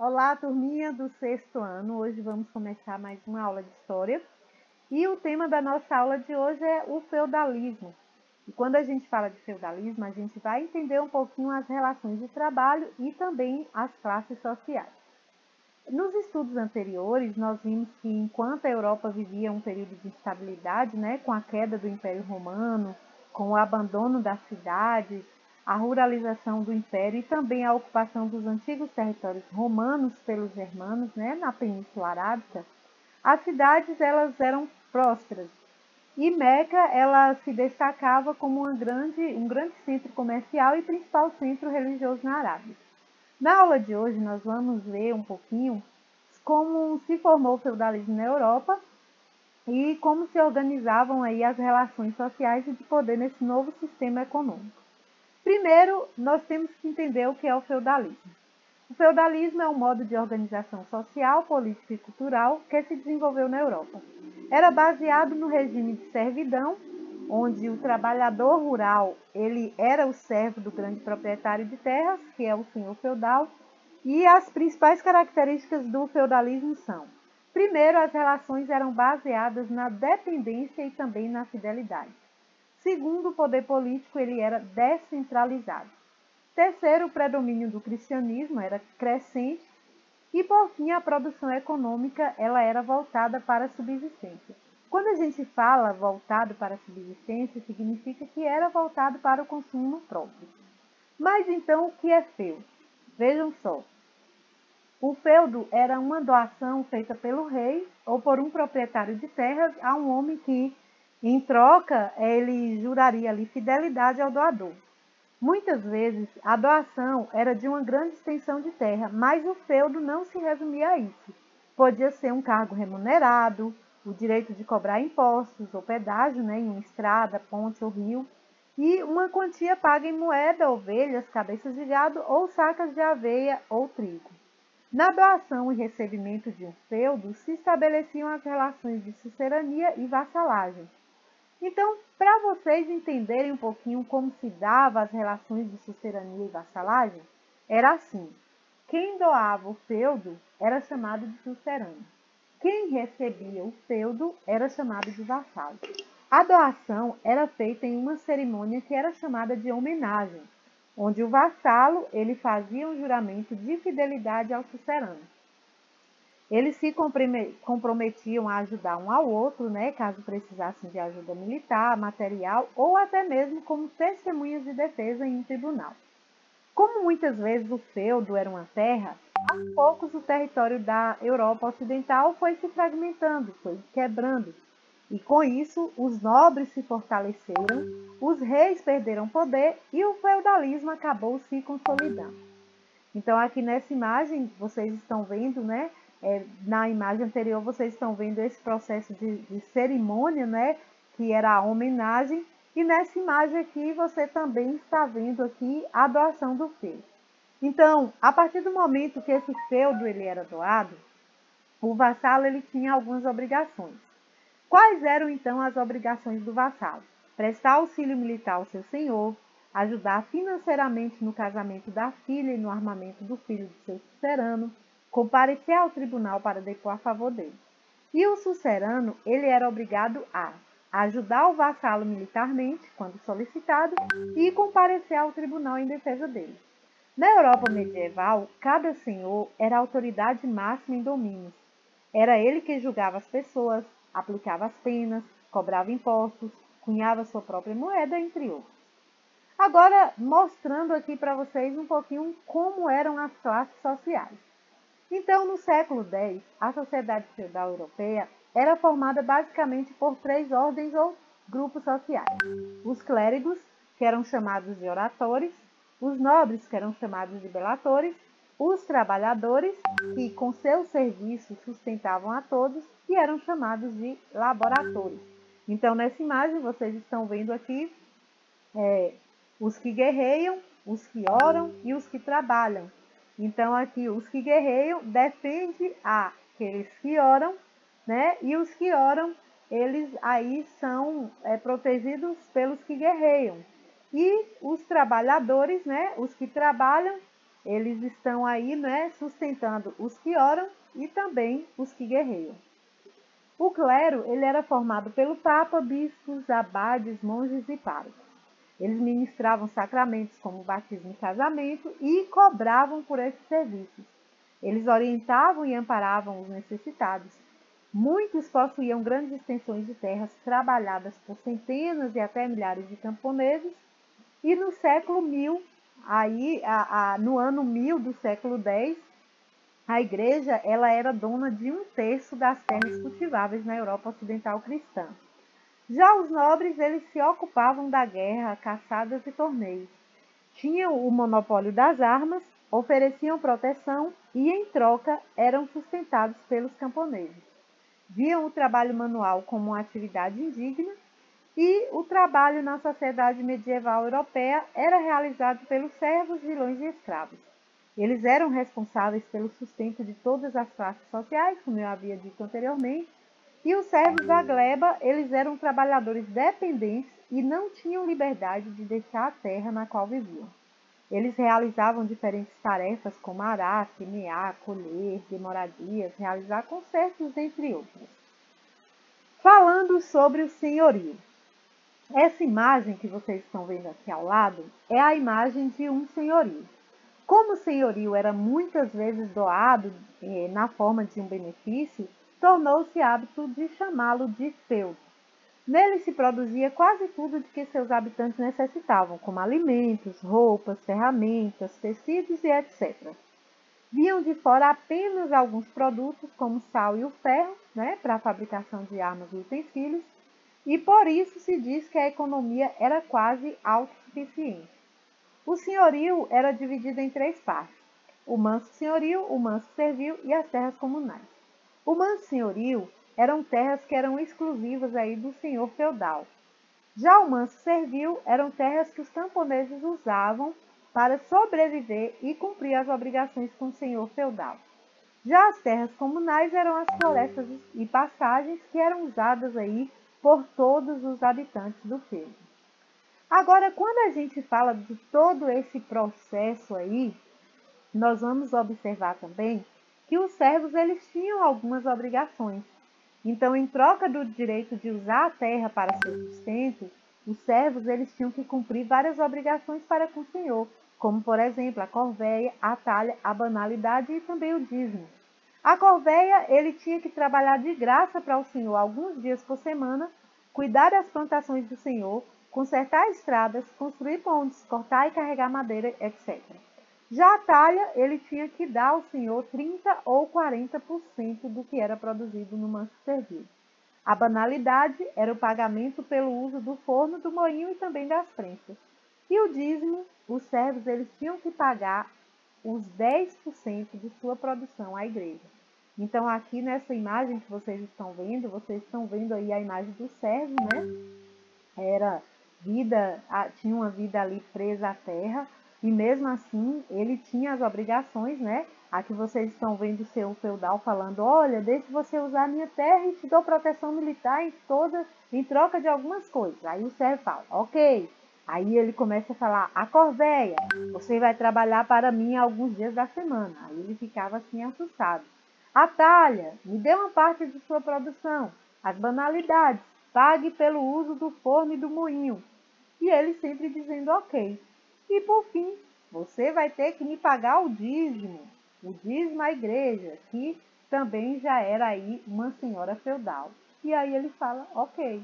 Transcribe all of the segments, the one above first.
Olá, turminha do sexto ano. Hoje vamos começar mais uma aula de história. E o tema da nossa aula de hoje é o feudalismo. E quando a gente fala de feudalismo, a gente vai entender um pouquinho as relações de trabalho e também as classes sociais. Nos estudos anteriores, nós vimos que enquanto a Europa vivia um período de instabilidade, com a queda do Império Romano, com o abandono das cidades, a ruralização do Império e também a ocupação dos antigos territórios romanos pelos germanos, na Península Arábica, as cidades elas eram prósperas. E Meca ela se destacava como um grande centro comercial e principal centro religioso na Arábia. Na aula de hoje, nós vamos ver um pouquinho como se formou o feudalismo na Europa e como se organizavam aí as relações sociais e de poder nesse novo sistema econômico. Primeiro, nós temos que entender o que é o feudalismo. O feudalismo é um modo de organização social, política e cultural que se desenvolveu na Europa. Era baseado no regime de servidão, onde o trabalhador rural ele era o servo do grande proprietário de terras, que é o senhor feudal, e as principais características do feudalismo são: primeiro, as relações eram baseadas na dependência e também na fidelidade. Segundo, o poder político ele era descentralizado. Terceiro, o predomínio do cristianismo era crescente. E, por fim, a produção econômica ela era voltada para a subsistência. Quando a gente fala voltado para a subsistência, significa que era voltado para o consumo próprio. Mas então, o que é feudo? Vejam só. O feudo era uma doação feita pelo rei ou por um proprietário de terras a um homem que, em troca, ele juraria ali fidelidade ao doador. Muitas vezes, a doação era de uma grande extensão de terra, mas o feudo não se resumia a isso. Podia ser um cargo remunerado, o direito de cobrar impostos ou pedágio em uma estrada, ponte ou rio, e uma quantia paga em moeda, ovelhas, cabeças de gado ou sacas de aveia ou trigo. Na doação e recebimento de um feudo, se estabeleciam as relações de sucerania e vassalagem. Então, para vocês entenderem um pouquinho como se dava as relações de sucerania e vassalagem, era assim: quem doava o feudo era chamado de sucerano. Quem recebia o feudo era chamado de vassalo. A doação era feita em uma cerimônia que era chamada de homenagem, onde o vassalo ele fazia um juramento de fidelidade ao sucerano. Eles se comprometiam a ajudar um ao outro, caso precisassem de ajuda militar, material ou até mesmo como testemunhas de defesa em um tribunal. Como muitas vezes o feudo era uma terra, aos poucos o território da Europa Ocidental foi se fragmentando, foi quebrando. E com isso, os nobres se fortaleceram, os reis perderam poder e o feudalismo acabou se consolidando. Então, aqui nessa imagem, vocês estão vendo, na imagem anterior, vocês estão vendo esse processo de cerimônia, que era a homenagem. E nessa imagem aqui, você também está vendo aqui a doação do feudo. Então, a partir do momento que esse feudo ele era doado, o vassalo ele tinha algumas obrigações. Quais eram, então, as obrigações do vassalo? Prestar auxílio militar ao seu senhor, ajudar financeiramente no casamento da filha e no armamento do filho de seu sucerano, comparecer ao tribunal para depor a favor dele. E o sucerano, ele era obrigado a ajudar o vassalo militarmente, quando solicitado, e comparecer ao tribunal em defesa dele. Na Europa medieval, cada senhor era a autoridade máxima em domínios. Era ele que julgava as pessoas, aplicava as penas, cobrava impostos, cunhava sua própria moeda, entre outros. Agora, mostrando aqui para vocês um pouquinho como eram as classes sociais. Então, no século X, a sociedade feudal europeia era formada basicamente por três ordens ou grupos sociais. Os clérigos, que eram chamados de oratores, os nobres, que eram chamados de belatores, os trabalhadores, que com seus serviços sustentavam a todos e eram chamados de laboratores. Então, nessa imagem, vocês estão vendo aqui os que guerreiam, os que oram e os que trabalham. Então, aqui, os que guerreiam defendem aqueles que oram, e os que oram, eles aí são protegidos pelos que guerreiam. E os trabalhadores, os que trabalham, eles estão aí, né, sustentando os que oram e também os que guerreiam. O clero, ele era formado pelo papa, bispos, abades, monges e párocos. Eles ministravam sacramentos como batismo e casamento e cobravam por esses serviços. Eles orientavam e amparavam os necessitados. Muitos possuíam grandes extensões de terras trabalhadas por centenas e até milhares de camponeses. E no século 1000, no ano 1000 do século X, a igreja ela era dona de 1/3 das terras cultiváveis na Europa Ocidental cristã. Já os nobres eles se ocupavam da guerra, caçadas e torneios. Tinham o monopólio das armas, ofereciam proteção e, em troca, eram sustentados pelos camponeses. Viam o trabalho manual como uma atividade indigna e o trabalho na sociedade medieval europeia era realizado pelos servos, vilões e escravos. Eles eram responsáveis pelo sustento de todas as classes sociais, como eu havia dito anteriormente, e os servos da gleba, eles eram trabalhadores dependentes e não tinham liberdade de deixar a terra na qual viviam. Eles realizavam diferentes tarefas como arar, semear, colher, de moradias, realizar concertos, entre outras. Falando sobre o senhorio. Essa imagem que vocês estão vendo aqui ao lado é a imagem de um senhorio. Como o senhorio era muitas vezes doado na forma de um benefício, tornou-se hábito de chamá-lo de feudo. Nele se produzia quase tudo de que seus habitantes necessitavam, como alimentos, roupas, ferramentas, tecidos e etc. Vinham de fora apenas alguns produtos, como o sal e o ferro, para a fabricação de armas e utensílios, e por isso se diz que a economia era quase autossuficiente. O senhorio era dividido em 3 partes: o manso senhorio, o manso servil e as terras comunais. O manso senhorio eram terras que eram exclusivas aí do senhor feudal. Já o manso servil eram terras que os camponeses usavam para sobreviver e cumprir as obrigações com o senhor feudal. Já as terras comunais eram as florestas e pastagens que eram usadas aí por todos os habitantes do feudo. Agora, quando a gente fala de todo esse processo aí, nós vamos observar também que os servos eles tinham algumas obrigações. Então, em troca do direito de usar a terra para seu sustento, os servos eles tinham que cumprir várias obrigações para com o senhor, como, por exemplo, a corvéia, a talha, a banalidade e também o dízimo. A corvéia ele tinha que trabalhar de graça para o senhor alguns dias por semana, cuidar das plantações do senhor, consertar estradas, construir pontes, cortar e carregar madeira, etc. Já a talha, ele tinha que dar ao senhor 30 ou 40% do que era produzido no manso servil. A banalidade era o pagamento pelo uso do forno, do moinho e também das prensas. E o dízimo, os servos eles tinham que pagar os 10% de sua produção à igreja. Então, aqui nessa imagem que vocês estão vendo aí a imagem do servo, Era tinha uma vida ali presa à terra, e mesmo assim ele tinha as obrigações, Aqui vocês estão vendo o seu feudal falando: olha, deixe você usar a minha terra e te dou proteção militar em troca de algumas coisas. Aí o servo fala: ok. Aí ele começa a falar: a corvéia, você vai trabalhar para mim alguns dias da semana. Aí ele ficava assim assustado. A talha, me dê uma parte de sua produção. As banalidades, pague pelo uso do forno e do moinho. E ele sempre dizendo ok. E por fim, você vai ter que me pagar o dízimo à igreja, que também já era aí uma senhora feudal. E aí ele fala ok,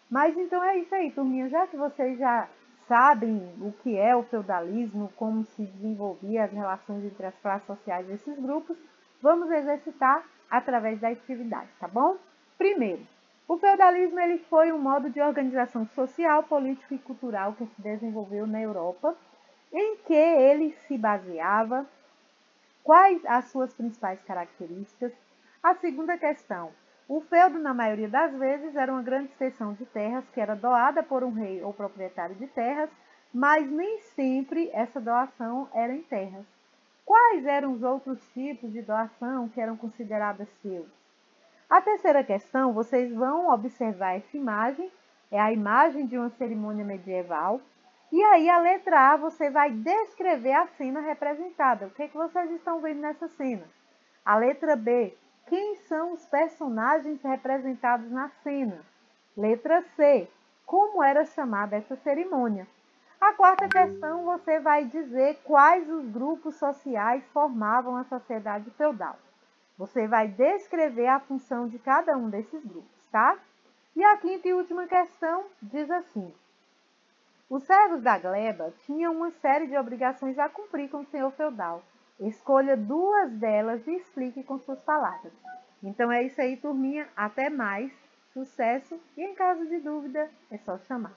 Mas então é isso aí, turminha, já que vocês já sabem o que é o feudalismo, como se desenvolvia as relações entre as classes sociais desses grupos, vamos exercitar através da atividade, tá bom? Primeiro, o feudalismo ele foi um modo de organização social, político e cultural que se desenvolveu na Europa, em que ele se baseava. Quais as suas principais características? A segunda questão. O feudo, na maioria das vezes, era uma grande extensão de terras que era doada por um rei ou proprietário de terras, mas nem sempre essa doação era em terras. Quais eram os outros tipos de doação que eram consideradas feudos? A terceira questão, vocês vão observar essa imagem, é a imagem de uma cerimônia medieval, E aí, a letra A, você vai descrever a cena representada. O que vocês estão vendo nessa cena? A letra B, quem são os personagens representados na cena? Letra C, como era chamada essa cerimônia? A quarta questão, você vai dizer quais os grupos sociais formavam a sociedade feudal. Você vai descrever a função de cada um desses grupos, tá? E a quinta e última questão diz assim: os servos da gleba tinham uma série de obrigações a cumprir com o senhor feudal. Escolha duas delas e explique com suas palavras. Então é isso aí, turminha. Até mais. Sucesso! E em caso de dúvida, é só chamar.